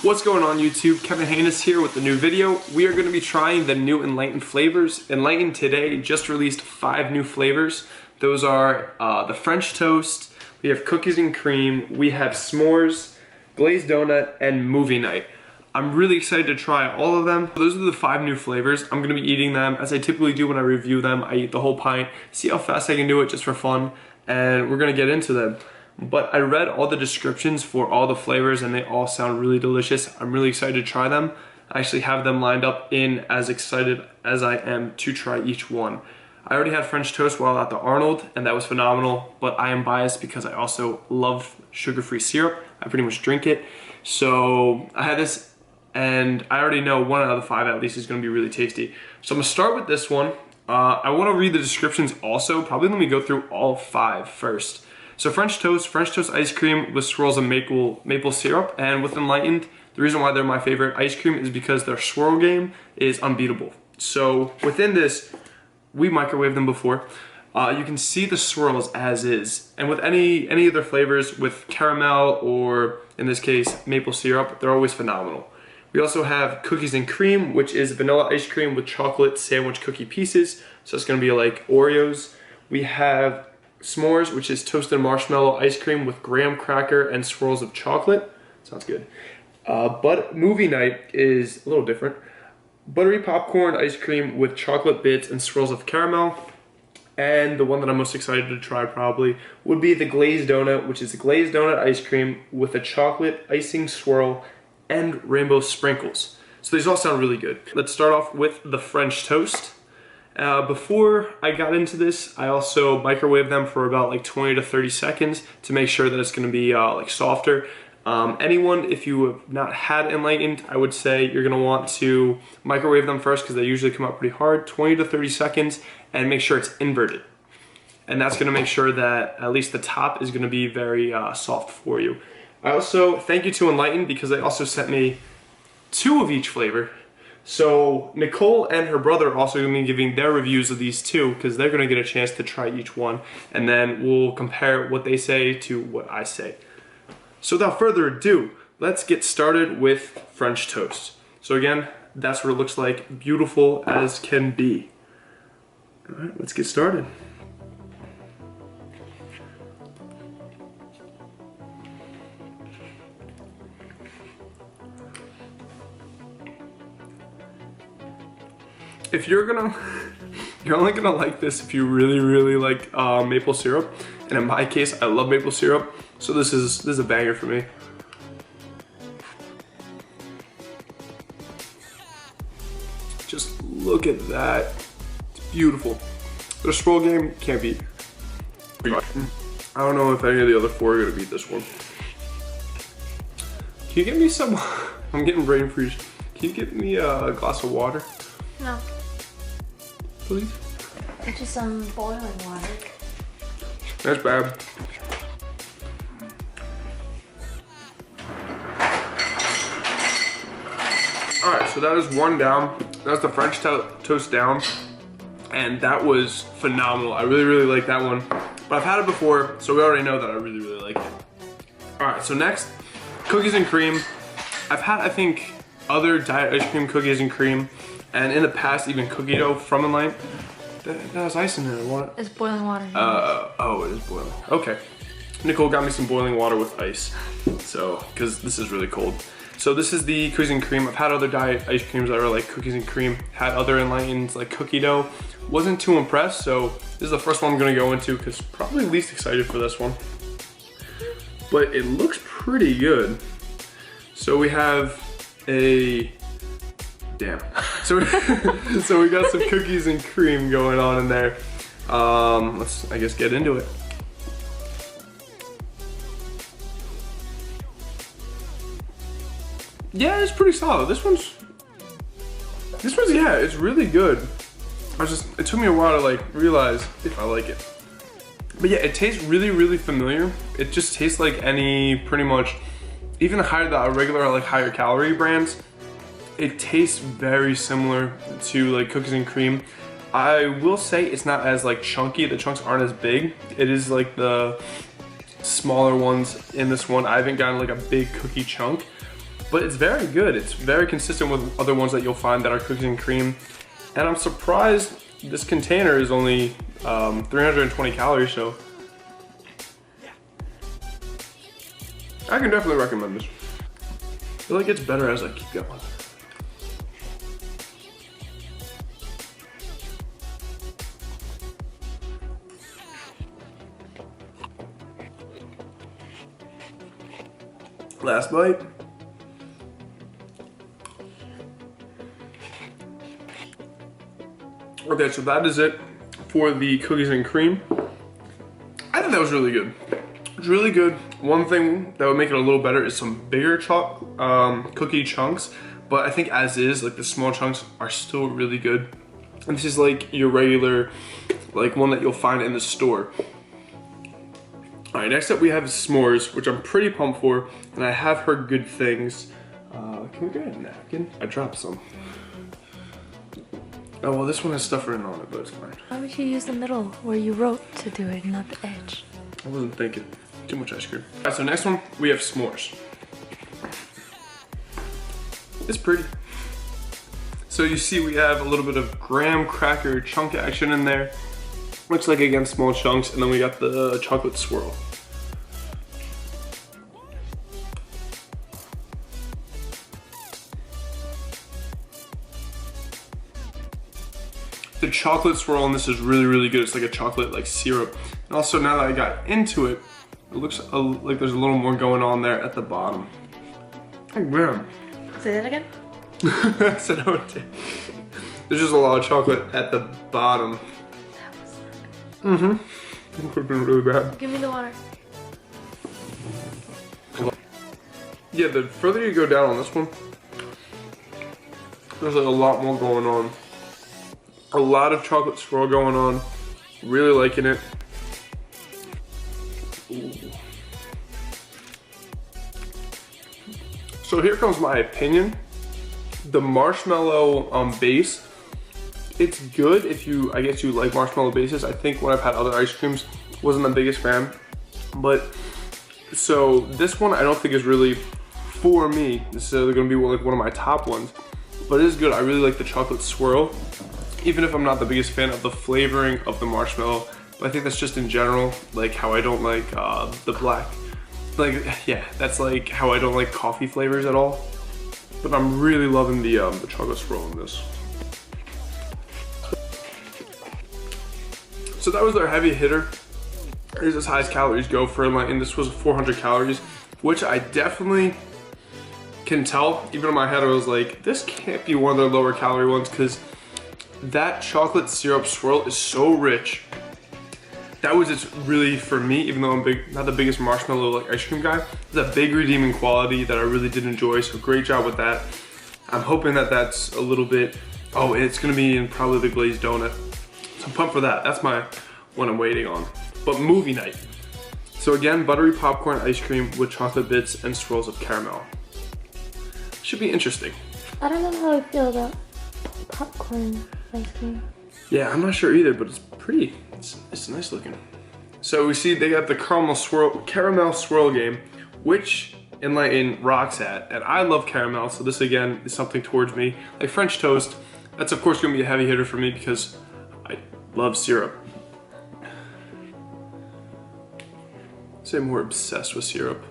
What's going on YouTube? Kevin Haynes here with a new video. We are going to be trying the new Enlightened flavors. Enlightened today just released 5 new flavors. Those are the French toast, we have cookies and cream, we have s'mores, glazed donut, and movie night. I'm really excited to try all of them. Those are the 5 new flavors. I'm going to be eating them as I typically do when I review them. I eat the whole pint, see how fast I can do it just for fun, and we're going to get into them. But I read all the descriptions for all the flavors and they all sound really delicious. I'm really excited to try them. I actually have them lined up in as excited as I am to try each one. I already had French toast while at the Arnold and that was phenomenal, but I am biased because I also love sugar-free syrup. I pretty much drink it. So I had this and I already know 1 out of the 5 at least is going to be really tasty. So I'm going to start with this one. I want to read the descriptions also. Probably let me go through all 5 first. So French toast ice cream with swirls of maple syrup, and with Enlightened, the reason why they're my favorite ice cream is because their swirl game is unbeatable. So within this, we microwaved them before. You can see the swirls as is, and with any of their flavors, with caramel or in this case maple syrup, they're always phenomenal. We also have cookies and cream, which is vanilla ice cream with chocolate sandwich cookie pieces. So it's going to be like Oreos. We have s'mores, which is toasted marshmallow ice cream with graham cracker and swirls of chocolate. Sounds good. But movie night is a little different. Buttery popcorn ice cream with chocolate bits and swirls of caramel. And the one that I'm most excited to try probably would be the glazed donut, which is glazed donut ice cream with a chocolate icing swirl and rainbow sprinkles. So these all sound really good. Let's start off with the French toast. Before I got into this, I also microwaved them for about like 20 to 30 seconds to make sure that it's going to be like softer. Anyone, if you have not had Enlightened, I would say you're going to want to microwave them first because they usually come out pretty hard, 20 to 30 seconds, and make sure it's inverted. And that's going to make sure that at least the top is going to be very soft for you. I also thank you to Enlightened because they also sent me 2 of each flavor. So Nicole and her brother are also going to be giving their reviews of these 2 because they're going to get a chance to try each one, and then we'll compare what they say to what I say. So without further ado, let's get started with French toast. So again, that's what it looks like, beautiful as can be. All right, let's get started. If you're only gonna like this if you really like maple syrup, and in my case, I love maple syrup, so this is a banger for me. Just look at that, it's beautiful. The swirl game can't beat. I don't know if any of the other 4 are gonna beat this one. Can you get me some? I'm getting brain freeze. Can you get me a glass of water? No. Please? It's just some boiling water. That's bad. Alright, so that is 1 down. That's the French toast down. And that was phenomenal. I really like that one. But I've had it before, so we already know that I really like it. Alright, so next, cookies and cream. I've had, I think, other diet ice cream cookies and cream. And in the past, even cookie dough from Enlightened. That has ice in it. What? It's boiling water. Oh, it is boiling. Okay. Nicole got me some boiling water with ice. So, because this is really cold. So this is the cookies and cream. I've had other diet ice creams that were like cookies and cream. Had other Enlightened like cookie dough. Wasn't too impressed. So this is the first one I'm going to go into because probably least excited for this one. But it looks pretty good. So we have a... Damn. So we got some cookies and cream going on in there. Let's, I guess, get into it. Yeah, it's pretty solid. This one's, yeah, it's really good. It took me a while to like realize if I like it. But yeah, it tastes really familiar. It just tastes like any, pretty much, even the regular like higher calorie brands. It tastes very similar to like cookies and cream. I will say it's not as like chunky. The chunks aren't as big. It is like the smaller ones in this one. I haven't gotten like a big cookie chunk. but it's very good. It's very consistent with other ones that you'll find that are cookies and cream. And I'm surprised this container is only 320 calories, so I can definitely recommend this. I feel like it's better as I keep going. Last bite. Okay, so that is it for the cookies and cream. I think that was really good. It's really good. One thing that would make it a little better is some bigger cookie chunks, but I think as is, like the small chunks are still really good. And this is like your regular, like one that you'll find in the store. All right, next up we have s'mores, which I'm pretty pumped for, and I have heard good things. Can we get a napkin? I dropped some. Oh, well, this one has stuff written on it, but it's fine. Why would you use the middle where you wrote to do it, not the edge? I wasn't thinking. Too much ice cream. All right, so next one, we have s'mores. It's pretty. So you see we have a little bit of graham cracker chunk action in there. Looks like, again, small chunks, and then we got the chocolate swirl. The chocolate swirl on this is really, really good. It's like a chocolate like syrup. And also now that I got into it, it looks like there's a little more going on there at the bottom. Oh man. Say that again? I said I would. There's just a lot of chocolate at the bottom. Mm-hmm. It would have been really bad. Give me the water. Yeah, the further you go down on this one, there's like a lot more going on. A lot of chocolate swirl going on. Really liking it. Ooh. So here comes my opinion. The marshmallow base, it's good if you, I guess you like marshmallow bases. I think when I've had other ice creams, wasn't the biggest fan. But, so this one I don't think is really for me. This is gonna be like one of my top ones. But it is good. I really like the chocolate swirl. Even if I'm not the biggest fan of the flavoring of the marshmallow, but I think that's just in general, like how I don't like the black. Like, yeah, that's like how I don't like coffee flavors at all. But I'm really loving the chocolate swirl in this. So that was their heavy hitter. Here's as high as calories go for Enlightened. This was 400 calories, which I definitely can tell. Even in my head, I was like, this can't be one of their lower calorie ones because that chocolate syrup swirl is so rich. That was just really, for me, even though I'm not the biggest marshmallow like ice cream guy, it's a big redeeming quality that I really did enjoy, so great job with that. I'm hoping that that's a little bit, oh, it's gonna be in probably the glazed donut. So I'm pumped for that. That's my one I'm waiting on. But movie night. So again, buttery popcorn ice cream with chocolate bits and swirls of caramel. Should be interesting. I don't know how I feel about popcorn ice cream. Yeah, I'm not sure either, but it's pretty, it's nice looking. So we see they got the caramel swirl game, which Enlightened rocks at, and I love caramel, so this again is something towards me. Like French toast, that's of course gonna be a heavy hitter for me because I love syrup. I'd say I'm more obsessed with syrup.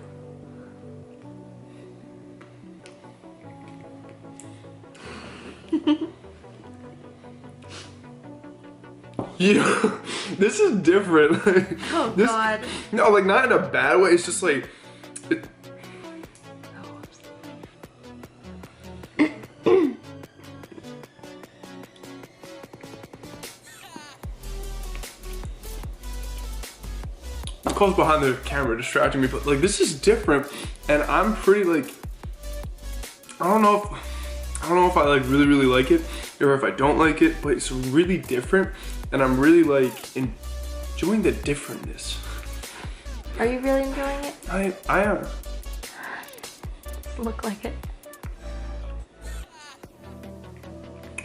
Yeah, this is different. Oh this, God. No, like not in a bad way. It's just like, it Nicole's behind the camera distracting me, but like this is different, and I'm pretty like, I don't know if I like really like it or if I don't like it, but it's really different, and I'm really like enjoying the differentness. Are you really enjoying it? I am. Look like it.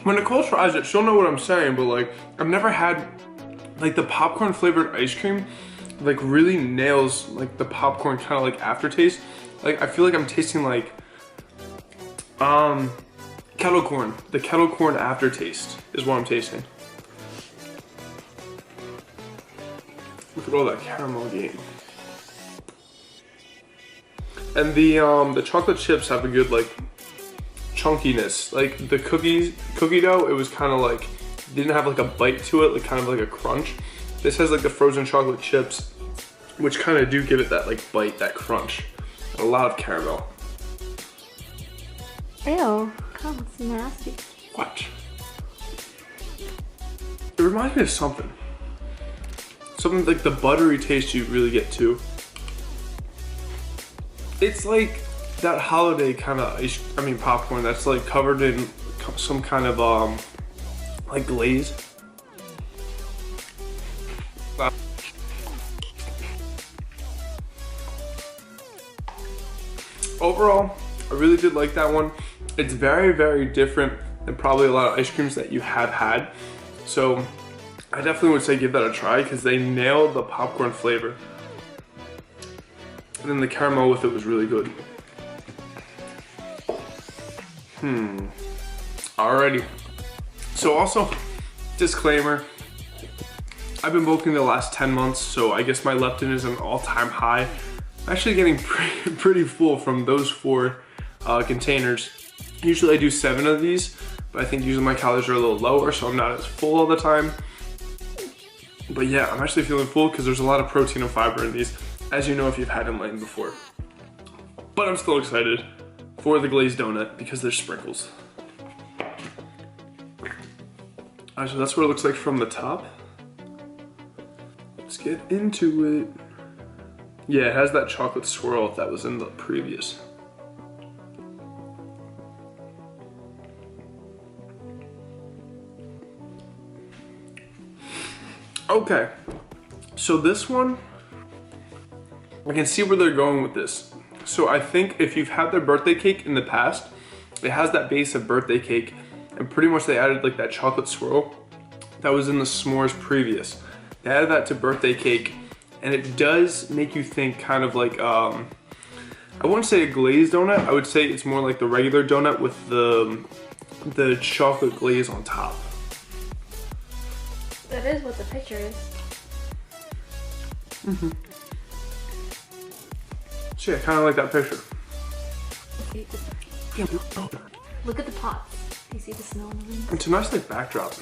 When Nicole tries it, she'll know what I'm saying, but like I've never had like the popcorn flavored ice cream like really nails like the popcorn kind of like aftertaste. Like I feel like I'm tasting like Kettle corn. The kettle corn aftertaste is what I'm tasting. Look at all that caramel game. And the chocolate chips have a good like chunkiness. Like the cookie dough, it was kind of like, didn't have like a bite to it, like kind of like a crunch. This has like the frozen chocolate chips, which kind of do give it that like bite, that crunch. And a lot of caramel. Ew, God, it's nasty. What? It reminds me of something. Something like the buttery taste you really get too. It's like that holiday kind of popcorn that's like covered in some kind of like glaze. Overall, I really did like that one. It's very, very different than probably a lot of ice creams that you have had. So I definitely would say give that a try because they nailed the popcorn flavor. And then the caramel with it was really good. Alrighty. So also, disclaimer, I've been bulking the last 10 months, so I guess my leptin is an all-time high. I'm actually getting pretty full from those 4 containers. Usually I do 7 of these, but I think usually my calories are a little lower, so I'm not as full all the time. But yeah, I'm actually feeling full because there's a lot of protein and fiber in these, as you know if you've had Enlightened before. But I'm still excited for the glazed donut because there's sprinkles. So that's what it looks like from the top. Let's get into it. Yeah, it has that chocolate swirl that was in the previous. Okay, so this one, I can see where they're going with this. So I think if you've had their birthday cake in the past, it has that base of birthday cake, and pretty much they added like that chocolate swirl that was in the s'mores previous. They added that to birthday cake, and it does make you think kind of like, I wouldn't say a glazed donut, I would say it's more like the regular donut with the chocolate glaze on top. That is what the picture is. So yeah, kind of like that picture. Look at the pots. Do you see the snow on the roof? It's a nice like backdrop.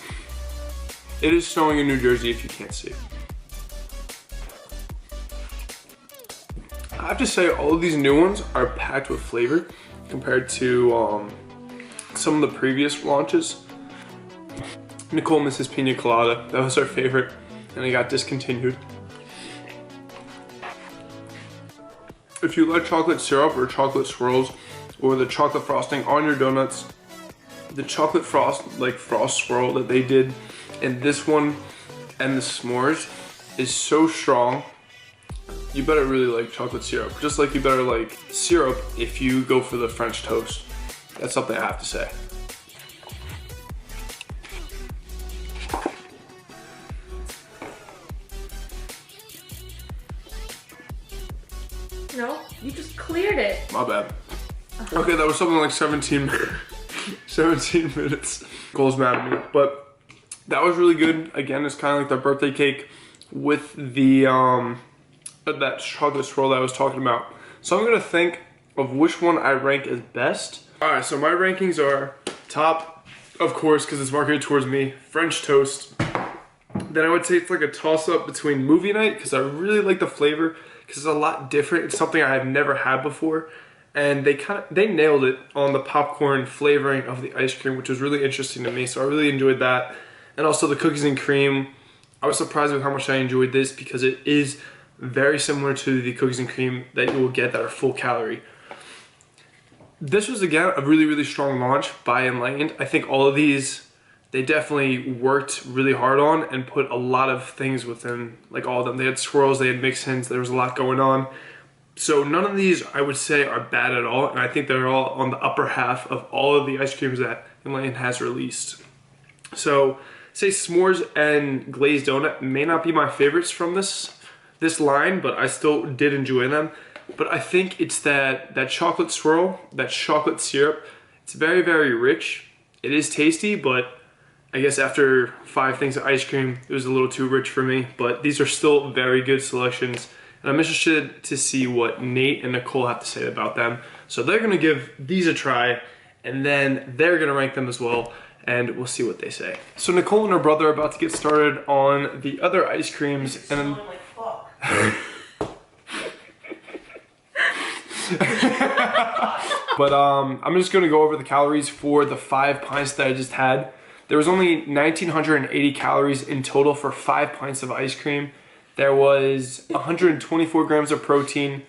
It is snowing in New Jersey if you can't see. I have to say all of these new ones are packed with flavor compared to some of the previous launches. Nicole misses Pina Colada. That was our favorite, and it got discontinued. If you like chocolate syrup or chocolate swirls or the chocolate frosting on your donuts, the chocolate frost swirl that they did in this one and the s'mores is so strong. You better really like chocolate syrup. Just like you better like syrup if you go for the French toast. That's something I have to say. No, you just cleared it. My bad. Okay, that was something like 17 minutes. Nicole's mad at me, but that was really good. Again, it's kind of like the birthday cake with the that chocolate swirl that I was talking about. So I'm gonna think of which one I rank as best. All right, so my rankings are top, of course, because it's marketed towards me, French toast. Then I would say it's like a toss-up between movie night, because I really like the flavor, because it's a lot different. It's something I have never had before. And they nailed it on the popcorn flavoring of the ice cream, which was really interesting to me. So I really enjoyed that. And also the cookies and cream. I was surprised with how much I enjoyed this because it is very similar to the cookies and cream that you will get that are full calorie. This was, again, a really, really strong launch by Enlightened. I think all of these, they definitely worked really hard on and put a lot of things within, like all of them. They had swirls, they had mix-ins, there was a lot going on. So none of these, I would say, are bad at all. And I think they're all on the upper half of all of the ice creams that Enlightened has released. So, say s'mores and glazed donut may not be my favorites from this line, but I still did enjoy them. But I think it's that chocolate swirl, that chocolate syrup, It's very, very rich. It is tasty, but I guess after 5 things of ice cream, it was a little too rich for me. But these are still very good selections. And I'm interested to see what Nate and Nicole have to say about them. So they're gonna give these a try, and then they're gonna rank them as well, and we'll see what they say. So Nicole and her brother are about to get started on the other ice creams, and but I'm just gonna go over the calories for the 5 pints that I just had. There was only 1,980 calories in total for 5 pints of ice cream. There was 124 grams of protein,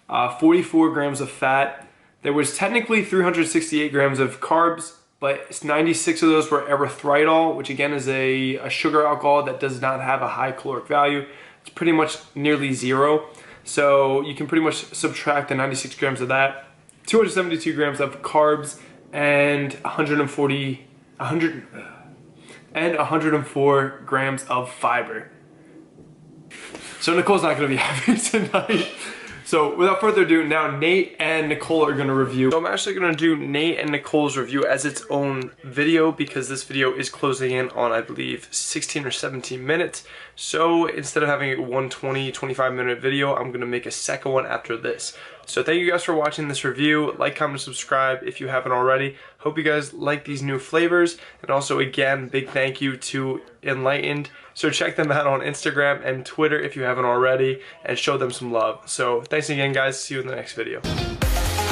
44 grams of fat. There was technically 368 grams of carbs, but 96 of those were erythritol, which again is a sugar alcohol that does not have a high caloric value. It's pretty much nearly zero. So you can pretty much subtract the 96 grams of that. 272 grams of carbs and 104 grams of fiber. So Nicole's not gonna be happy tonight. So without further ado, now Nate and Nicole are gonna review. So I'm actually gonna do Nate and Nicole's review as its own video because this video is closing in on, I believe, 16 or 17 minutes. So instead of having a 120, 25-minute video, I'm gonna make a second one after this. So thank you guys for watching this review. Like, comment, subscribe if you haven't already. Hope you guys like these new flavors. And also, again, big thank you to Enlightened. So check them out on Instagram and Twitter if you haven't already, and show them some love. So thanks again, guys. See you in the next video.